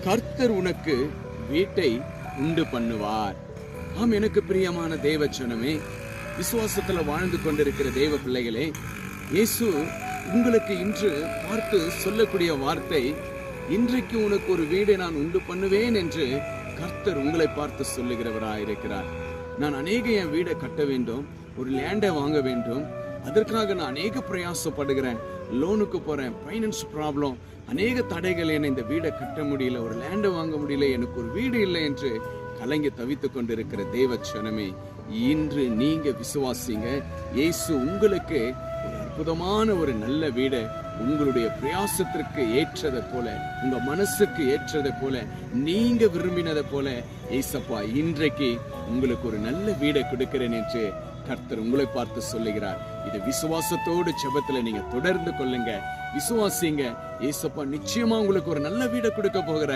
கர்த்தர் உனக்கு வீட்டை உண்டு பண்ணுவார். ஆம், எனக்கு பிரியமான தேவச்சனமே, விசுவாசத்துல வாழ்ந்து கொண்டிருக்கிற தேவ பிள்ளைகளே, இயேசு உங்களுக்கு இன்று பார்த்து சொல்லக்கூடிய வார்த்தை, இன்றைக்கு உனக்கு ஒரு வீடை நான் உண்டு பண்ணுவேன் என்று கர்த்தர் உங்களை பார்த்து சொல்லுகிறவராயிருக்கிறார். நான் என் வீடை கட்ட வேண்டும், ஒரு லேண்டை வாங்க வேண்டும், அதற்காக நான் அநேக பிரயாசப்படுகிறேன், லோனுக்கு போறேன், ஃபைனான்ஸ் ப்ராப்ளம், அநேக தடைகள், என்னை இந்த வீடை கட்ட முடியல, ஒரு லேண்டை வாங்க முடியல, எனக்கு ஒரு வீடு இல்லை என்று கலங்கி தவித்துக் கொண்டிருக்கிற தேவச்சனமே, இன்று நீங்க விசுவாசிங்க. இயேசு உங்களுக்கு ஒரு அற்புதமான ஒரு நல்ல வீடை உங்களுடைய பிரயாசத்திற்கு ஏற்றதை போல, உங்க மனசுக்கு ஏற்றதை போல, நீங்க விரும்பினதை போல ஏசப்பா இன்றைக்கு உங்களுக்கு ஒரு நல்ல வீடை கொடுக்கிறேன் என்று கர்த்தர் உங்களை பார்த்து சொல்லுகிறார். இது விசுவாசத்தோடு ஜெபத்துல நீங்க தொடர்ந்து கொள்ளுங்க, விசுவாசிங்க. ஏசப்பா நிச்சயமா உங்களுக்கு ஒரு நல்ல வீடை கொடுக்க போகிறார்.